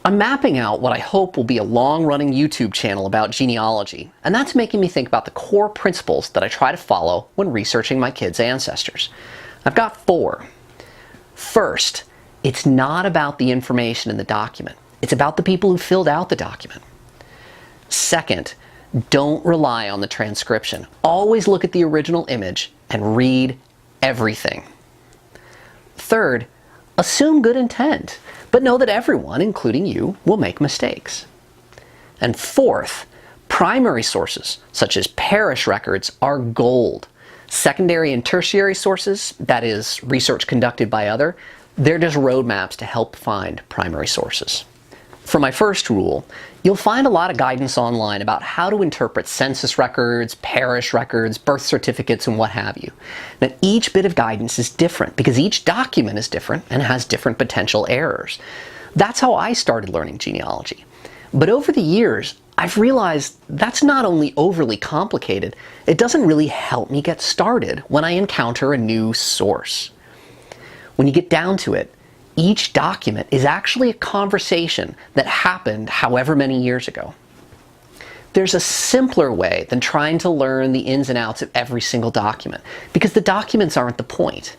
I'm mapping out what I hope will be a long-running YouTube channel about genealogy, and that's making me think about the core principles that I try to follow when researching my kids' ancestors. I've got 4. First, it's not about the information in the document. It's about the people who filled out the document. Second, don't rely on the transcription. Always look at the original image and read everything. Third, assume good intent, but know that everyone, including you, will make mistakes. And fourth, primary sources, such as parish records, are gold. Secondary and tertiary sources, that is, research conducted by others, they're just roadmaps to help find primary sources. For my first rule, you'll find a lot of guidance online about how to interpret census records, parish records, birth certificates, and what have you. Now, each bit of guidance is different because each document is different and has different potential errors. That's how I started learning genealogy. But over the years, I've realized that's not only overly complicated, it doesn't really help me get started when I encounter a new source. When you get down to it, each document is actually a conversation that happened however many years ago. There's a simpler way than trying to learn the ins and outs of every single document, because the documents aren't the point.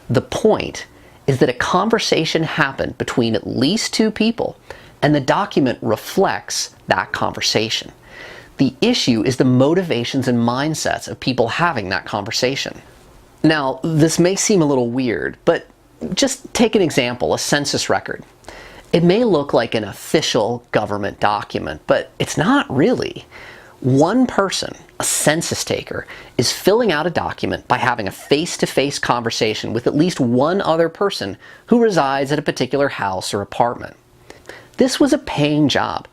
The point is that a conversation happened between at least 2 people, and the document reflects that conversation. The issue is the motivations and mindsets of people having that conversation. Now, this may seem a little weird, but just take an example, a census record. It may look like an official government document, but it's not really. One person, a census taker, is filling out a document by having a face-to-face conversation with at least one other person who resides at a particular house or apartment. This was a paying job,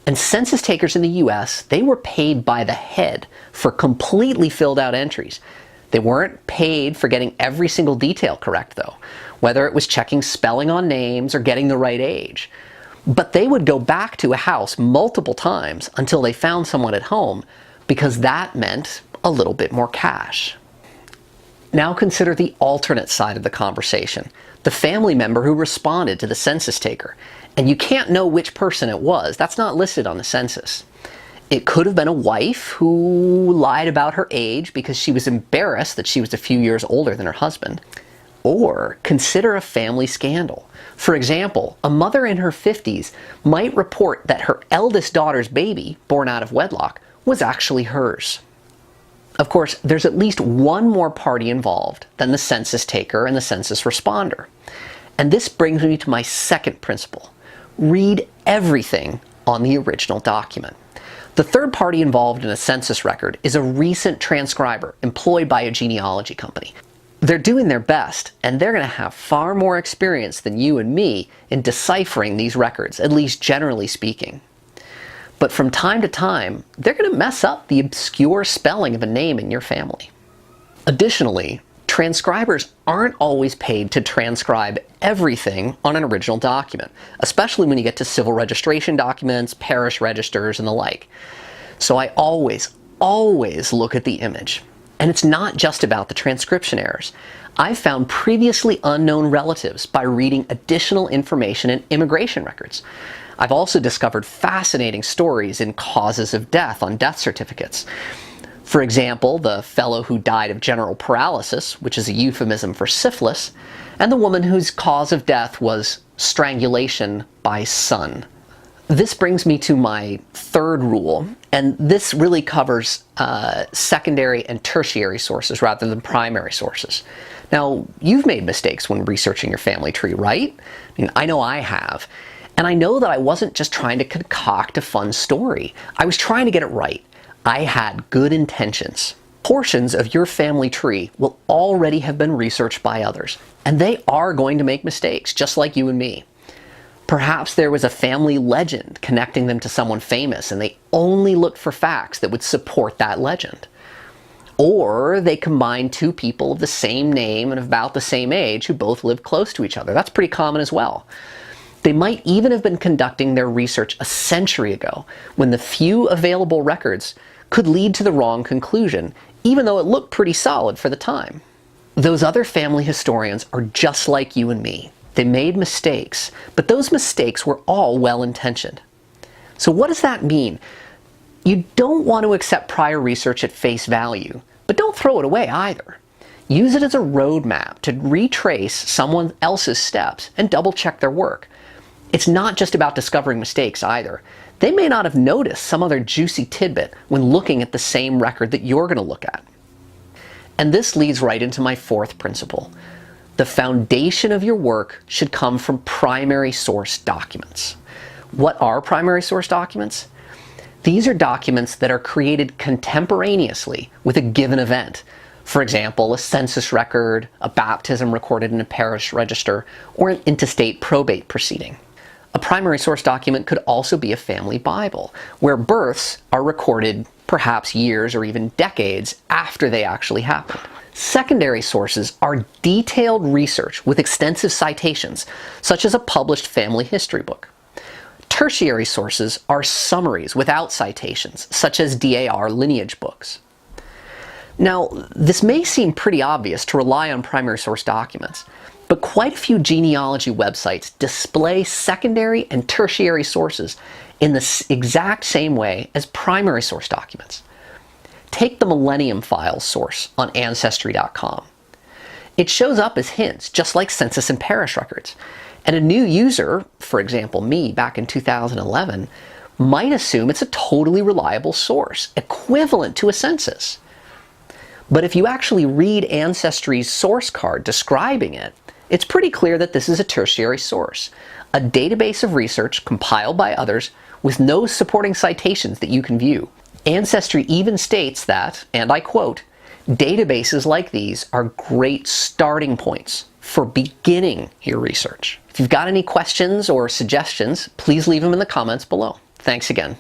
and census takers in the US, they were paid by the head for completely filled out entries. They weren't paid for getting every single detail correct, though, whether it was checking spelling on names or getting the right age. But they would go back to a house multiple times until they found someone at home, because that meant a little bit more cash. Now consider the alternate side of the conversation, the family member who responded to the census taker. And you can't know which person it was. That's not listed on the census. It could have been a wife who lied about her age because she was embarrassed that she was a few years older than her husband. Or consider a family scandal. For example, a mother in her 50s might report that her eldest daughter's baby, born out of wedlock, was actually hers. Of course, there's at least one more party involved than the census taker and the census responder. And this brings me to my second principle. Read everything on the original document. The third party involved in a census record is a recent transcriber employed by a genealogy company. They're doing their best, and they're going to have far more experience than you and me in deciphering these records, at least generally speaking. But from time to time, they're going to mess up the obscure spelling of a name in your family. Additionally, transcribers aren't always paid to transcribe everything on an original document, especially when you get to civil registration documents, parish registers, and the like. So I always look at the image. And it's not just about the transcription errors. I've found previously unknown relatives by reading additional information in immigration records. I've also discovered fascinating stories in causes of death on death certificates. For example, the fellow who died of general paralysis, which is a euphemism for syphilis, and the woman whose cause of death was strangulation by son. This brings me to my third rule, and this really covers secondary and tertiary sources rather than primary sources. Now, you've made mistakes when researching your family tree, right? I know I have. And I know that I wasn't just trying to concoct a fun story. I was trying to get it right. I had good intentions. Portions of your family tree will already have been researched by others, and they are going to make mistakes, just like you and me. Perhaps there was a family legend connecting them to someone famous, and they only looked for facts that would support that legend. Or they combined 2 people of the same name and about the same age who both lived close to each other. That's pretty common as well. They might even have been conducting their research a century ago, when the few available records could lead to the wrong conclusion, even though it looked pretty solid for the time. Those other family historians are just like you and me. They made mistakes, but those mistakes were all well-intentioned. So what does that mean? You don't want to accept prior research at face value, but don't throw it away either. Use it as a roadmap to retrace someone else's steps and double-check their work. It's not just about discovering mistakes either. They may not have noticed some other juicy tidbit when looking at the same record that you're going to look at. And this leads right into my fourth principle. The foundation of your work should come from primary source documents. What are primary source documents? These are documents that are created contemporaneously with a given event. For example, a census record, a baptism recorded in a parish register, or an intestate probate proceeding. A primary source document could also be a family Bible, where births are recorded perhaps years or even decades after they actually happened. Secondary sources are detailed research with extensive citations, such as a published family history book. Tertiary sources are summaries without citations, such as DAR lineage books. Now, this may seem pretty obvious to rely on primary source documents, but quite a few genealogy websites display secondary and tertiary sources in the exact same way as primary source documents. Take the Millennium Files source on Ancestry.com. It shows up as hints, just like census and parish records. And a new user, for example me back in 2011, might assume it's a totally reliable source, equivalent to a census. But if you actually read Ancestry's source card describing it, it's pretty clear that this is a tertiary source, a database of research compiled by others with no supporting citations that you can view. Ancestry even states that, and I quote, "Databases like these are great starting points for beginning your research." If you've got any questions or suggestions, please leave them in the comments below. Thanks again.